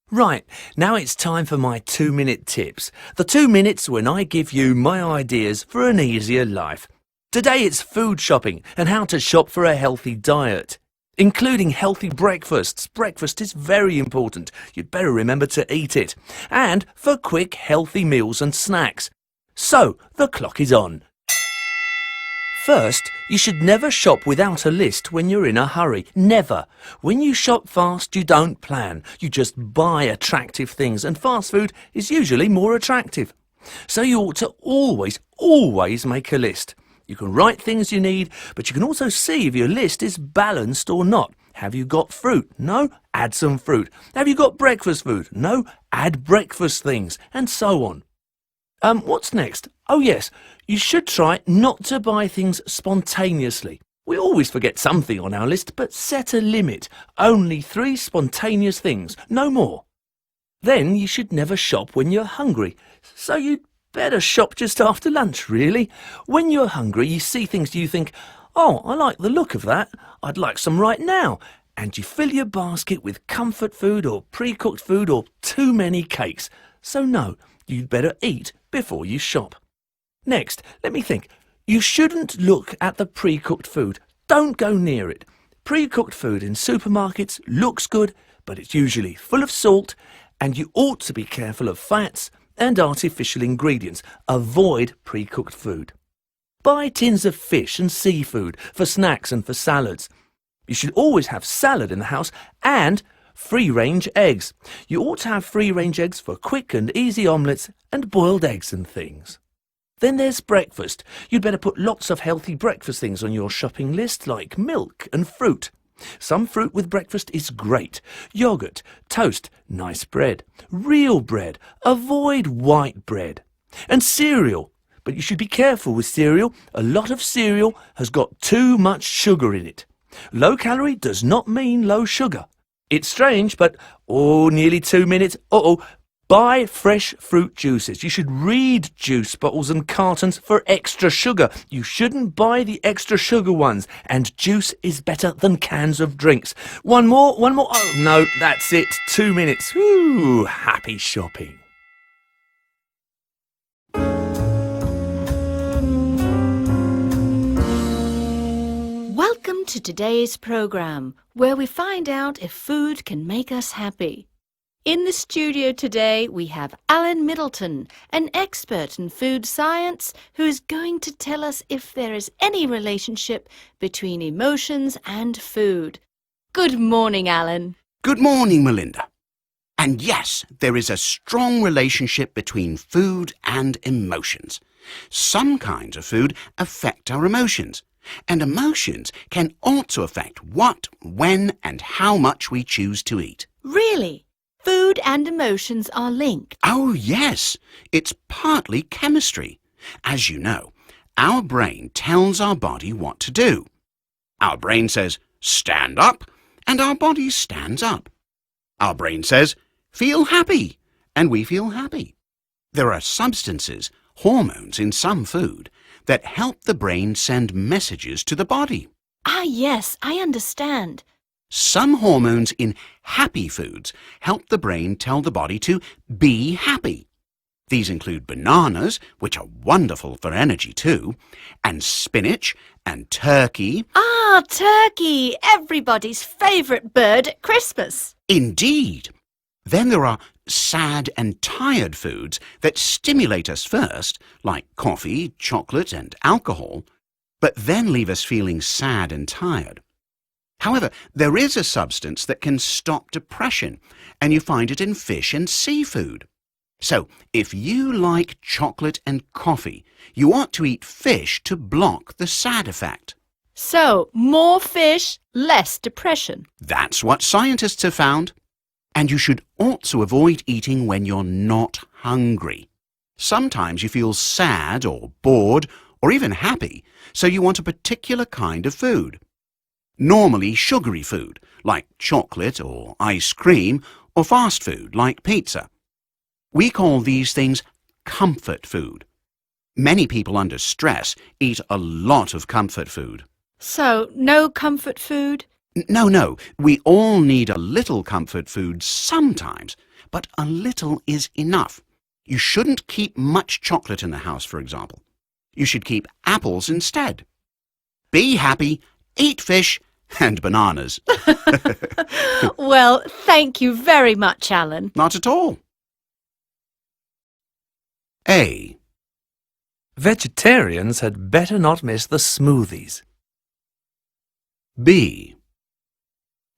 Right, now it's time for my 2-minute tips. The 2 minutes when I give you my ideas for an easier life. Today it's food shopping and how to shop for a healthy diet, including healthy breakfasts. Breakfast is very important. You'd better remember to eat it. And for quick, healthy meals and snacks. So, the clock is on. First, you should never shop without a list when you're in a hurry. Never. When you shop fast, you don't plan. You just buy attractive things, and fast food is usually more attractive. So you ought to always make a list. You can write things you need, but you can also see if your list is balanced or not. Have you got fruit? No? Add some fruit. Have you got breakfast food? No? Add breakfast things, and so on. What's next? Oh yes, you should try not to buy things spontaneously. We always forget something on our list, but set a limit. Only 3 spontaneous things, no more. Then you should never shop when you're hungry. So you'd better shop just after lunch, really. When you're hungry, you see things you think, oh, I like the look of that. I'd like some right now. And you fill your basket with comfort food or pre-cooked food or too many cakes. So no, you'd better eat before you shop. Next, let me think. You shouldn't look at the pre-cooked food. Don't go near it. Pre-cooked food in supermarkets looks good, but it's usually full of salt, and you ought to be careful of fats and artificial ingredients. Avoid pre-cooked food. Buy tins of fish and seafood for snacks and for salads. You should always have salad in the house and free-range eggs. You ought to have free-range eggs for quick and easy omelettes and boiled eggs and things. Then there's breakfast. You'd better put lots of healthy breakfast things on your shopping list, like milk and fruit. Some fruit with breakfast is great. Yogurt, toast, nice bread, real bread. Avoid white bread. And cereal. But you should be careful with cereal. A lot of cereal has got too much sugar in it. Low calorie does not mean low sugar. It's strange, but, nearly 2 minutes. Buy fresh fruit juices. You should read juice bottles and cartons for extra sugar. You shouldn't buy the extra sugar ones. And juice is better than cans of drinks. One more. Oh, no, that's it. 2 minutes. Ooh, happy shopping. Welcome to today's program, where we find out if food can make us happy. In the studio today, we have Alan Middleton, an expert in food science, who is going to tell us if there is any relationship between emotions and food. Good morning, Alan. Good morning, Melinda. And yes, there is a strong relationship between food and emotions. Some kinds of food affect our emotions, and emotions can also affect what, when, and how much we choose to eat. Really? Food and emotions are linked? Oh, yes. It's partly chemistry. As you know, our brain tells our body what to do. Our brain says, stand up, and our body stands up. Our brain says, feel happy, and we feel happy. There are substances, hormones in some food, that help the brain send messages to the body. Ah, yes, I understand. Some hormones in happy foods help the brain tell the body to be happy. These include bananas, which are wonderful for energy too, and spinach and turkey. Ah, turkey! Everybody's favourite bird at Christmas. Indeed. Then there are sad and tired foods that stimulate us first, like coffee, chocolate and alcohol, but then leave us feeling sad and tired. However, there is a substance that can stop depression, and you find it in fish and seafood. So, if you like chocolate and coffee, you ought to eat fish to block the sad effect. So, more fish, less depression. That's what scientists have found. And you should also avoid eating when you're not hungry. Sometimes you feel sad or bored or even happy, so you want a particular kind of food. Normally sugary food, like chocolate or ice cream, or fast food, like pizza. We call these things comfort food. Many people under stress eat a lot of comfort food. So, no comfort food? No, we all need a little comfort food sometimes, but a little is enough. You shouldn't keep much chocolate in the house, for example. You should keep apples instead. Be happy, eat fish and bananas. Well, thank you very much, Alan. Not at all. A. Vegetarians had better not miss the smoothies. B.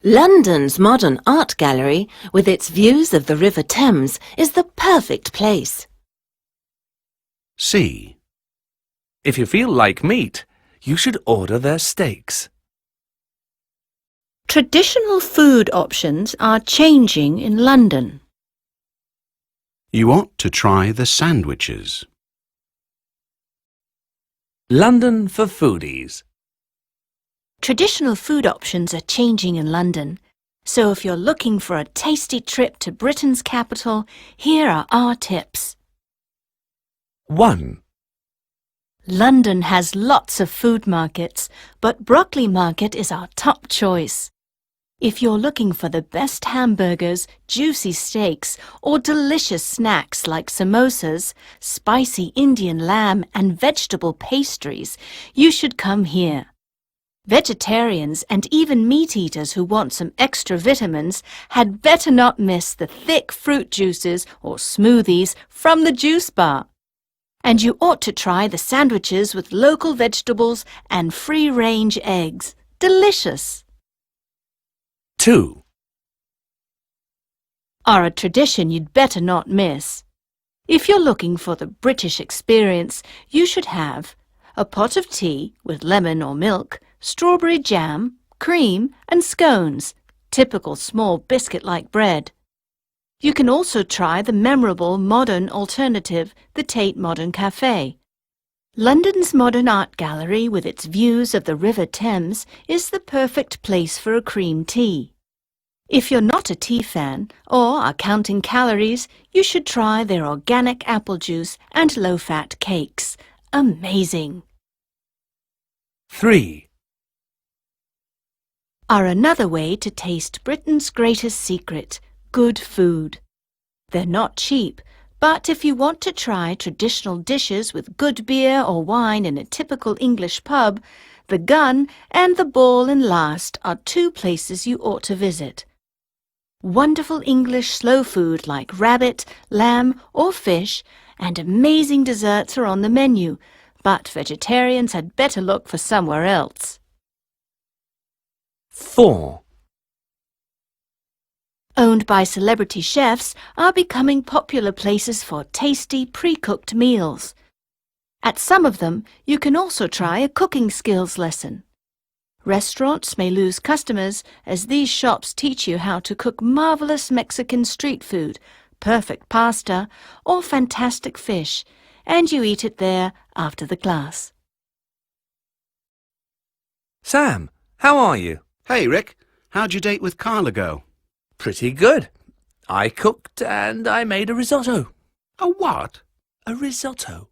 London's modern art gallery, with its views of the River Thames, is the perfect place. C. If you feel like meat, you should order their steaks. Traditional food options are changing in London. You ought to try the sandwiches. London for foodies. Traditional food options are changing in London. So if you're looking for a tasty trip to Britain's capital, here are our tips. 1. London has lots of food markets, but Broccoli Market is our top choice. If you're looking for the best hamburgers, juicy steaks, or delicious snacks like samosas, spicy Indian lamb and vegetable pastries, you should come here. Vegetarians and even meat eaters who want some extra vitamins had better not miss the thick fruit juices or smoothies from the juice bar. And you ought to try the sandwiches with local vegetables and free-range eggs. Delicious! 2. Are a tradition you'd better not miss. If you're looking for the British experience, you should have a pot of tea with lemon or milk, strawberry jam, cream and scones, typical small biscuit-like bread. You can also try the memorable modern alternative, the Tate Modern Cafe. London's modern art gallery, with its views of the River Thames, is the perfect place for a cream tea. If you're not a tea fan or are counting calories, you should try their organic apple juice and low-fat cakes. Amazing! 3. Are another way to taste Britain's greatest secret, good food. They're not cheap, but if you want to try traditional dishes with good beer or wine in a typical English pub, the Gun and the Ball and Last are two places you ought to visit. Wonderful English slow food like rabbit, lamb or fish and amazing desserts are on the menu, but vegetarians had better look for somewhere else. 4. Owned by celebrity chefs are becoming popular places for tasty pre-cooked meals. At some of them, you can also try a cooking skills lesson. Restaurants may lose customers as these shops teach you how to cook marvelous Mexican street food, perfect pasta, or fantastic fish, and you eat it there after the class. Sam, how are you? Hey, Rick, how'd your date with Carla go? Pretty good. I cooked and I made a risotto. A what? A risotto.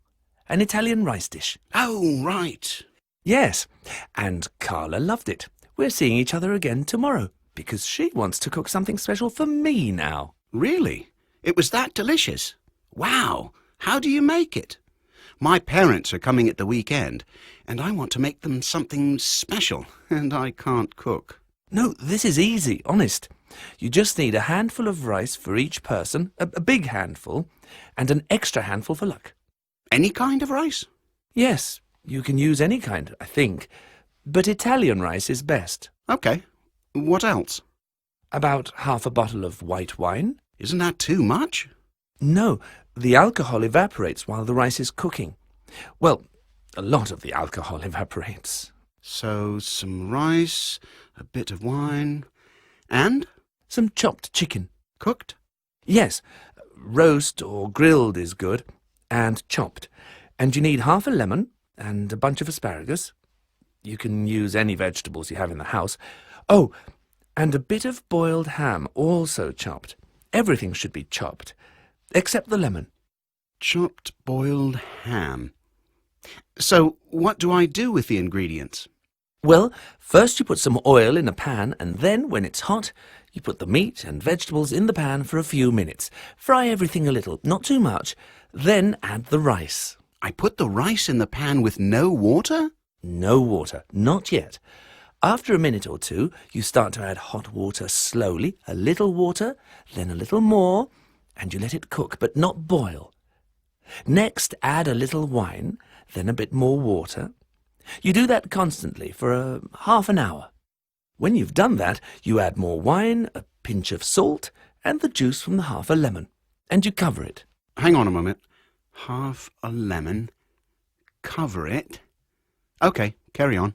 An Italian rice dish. Oh, right. Yes, and Carla loved it. We're seeing each other again tomorrow because she wants to cook something special for me now. Really? It was that delicious? Wow! How do you make it? My parents are coming at the weekend, and I want to make them something special, and I can't cook. No, this is easy, honest. You just need a handful of rice for each person, a big handful, and an extra handful for luck. Any kind of rice? Yes, you can use any kind, I think, but Italian rice is best. Okay. What else? About half a bottle of white wine. Isn't that too much? No, the alcohol evaporates while the rice is cooking. Well, a lot of the alcohol evaporates. So, some rice, a bit of wine, and? Some chopped chicken. Cooked? Yes, roast or grilled is good, and chopped. And you need half a lemon and a bunch of asparagus. You can use any vegetables you have in the house. Oh, and a bit of boiled ham, also chopped. Everything should be chopped, except the lemon. Chopped boiled ham. So, what do I do with the ingredients? Well, first you put some oil in a pan, and then, when it's hot, you put the meat and vegetables in the pan for a few minutes. Fry everything a little, not too much. Then add the rice. I put the rice in the pan with no water? No water, not yet. After a minute or two, you start to add hot water slowly, a little water, then a little more, and you let it cook, but not boil. Next, add a little wine, then a bit more water. You do that constantly for half an hour. When you've done that, you add more wine, a pinch of salt, and the juice from the half a lemon, and you cover it. Hang on a moment. Half a lemon. Cover it. OK, carry on.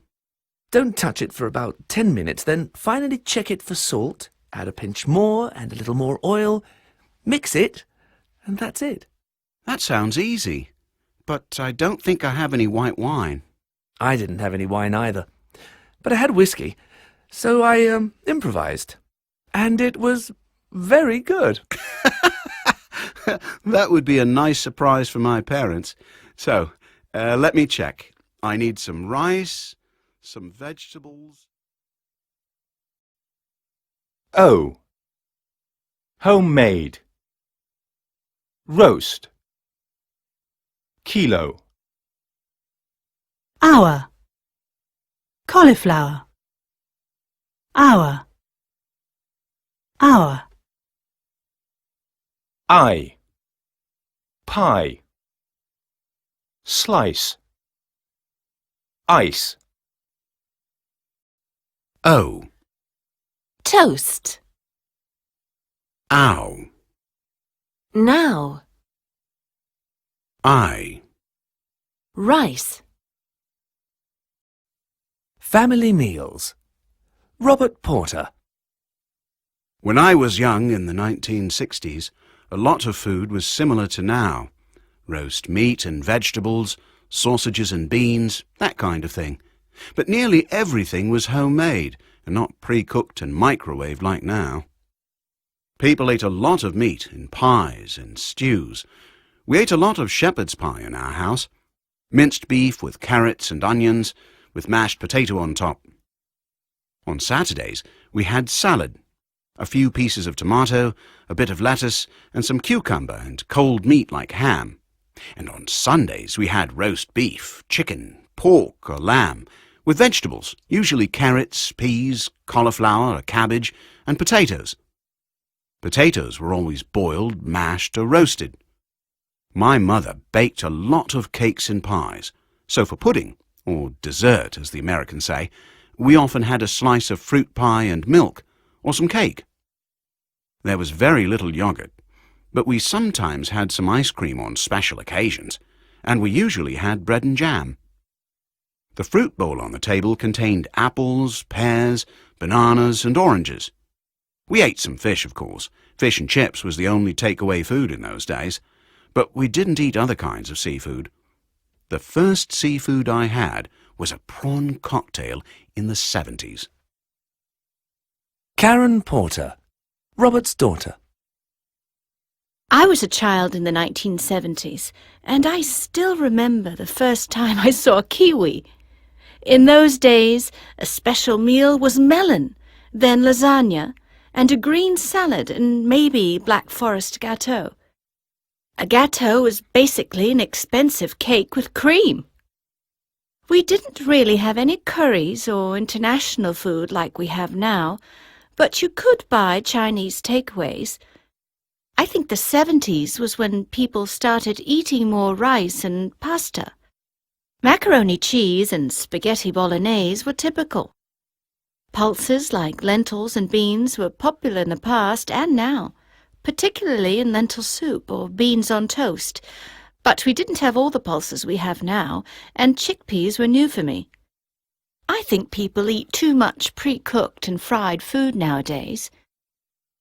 Don't touch it for about 10 minutes, then finally check it for salt, add a pinch more and a little more oil, mix it, and that's it. That sounds easy, but I don't think I have any white wine. I didn't have any wine either, but I had whiskey, so I improvised, and it was very good. That would be a nice surprise for my parents. So, let me check. I need some rice, some vegetables. O. Homemade. Roast. Kilo. Hour. Cauliflower. Hour. Hour. I. Pie. Slice. Ice. O. Toast. Ow. Now. I. Rice. Family meals. Robert Porter. When I was young in the 1960s, a lot of food was similar to now. Roast meat and vegetables, sausages and beans, that kind of thing. But nearly everything was homemade and not pre-cooked and microwaved like now. People ate a lot of meat in pies and stews. We ate a lot of shepherd's pie in our house. Minced beef with carrots and onions, with mashed potato on top. On Saturdays, we had salad, a few pieces of tomato, a bit of lettuce, and some cucumber and cold meat like ham. And on Sundays, we had roast beef, chicken, pork or lamb, with vegetables, usually carrots, peas, cauliflower or cabbage, and potatoes. Potatoes were always boiled, mashed or roasted. My mother baked a lot of cakes and pies, so for pudding, or dessert as the Americans say, we often had a slice of fruit pie and milk, or some cake. There was very little yogurt, but we sometimes had some ice cream on special occasions, and we usually had bread and jam. The fruit bowl on the table contained apples, pears, bananas and oranges. We ate some fish, of course. Fish and chips was the only takeaway food in those days, but we didn't eat other kinds of seafood. The first seafood I had was a prawn cocktail in the 70s. Karen Porter. Robert's daughter. I was a child in the 1970s, and I still remember the first time I saw a kiwi. In those days, a special meal was melon, then lasagna, and a green salad and maybe Black Forest gâteau. A gâteau was basically an expensive cake with cream. We didn't really have any curries or international food like we have now, but you could buy Chinese takeaways. I think the 70s was when people started eating more rice and pasta. Macaroni cheese and spaghetti bolognese were typical. Pulses like lentils and beans were popular in the past and now, particularly in lentil soup or beans on toast. But we didn't have all the pulses we have now, and chickpeas were new for me. I think people eat too much pre-cooked and fried food nowadays.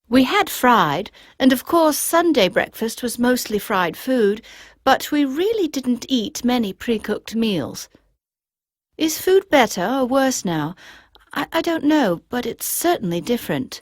We had fried, and of course Sunday breakfast was mostly fried food, but we really didn't eat many pre-cooked meals. Is food better or worse now? I don't know, but it's certainly different.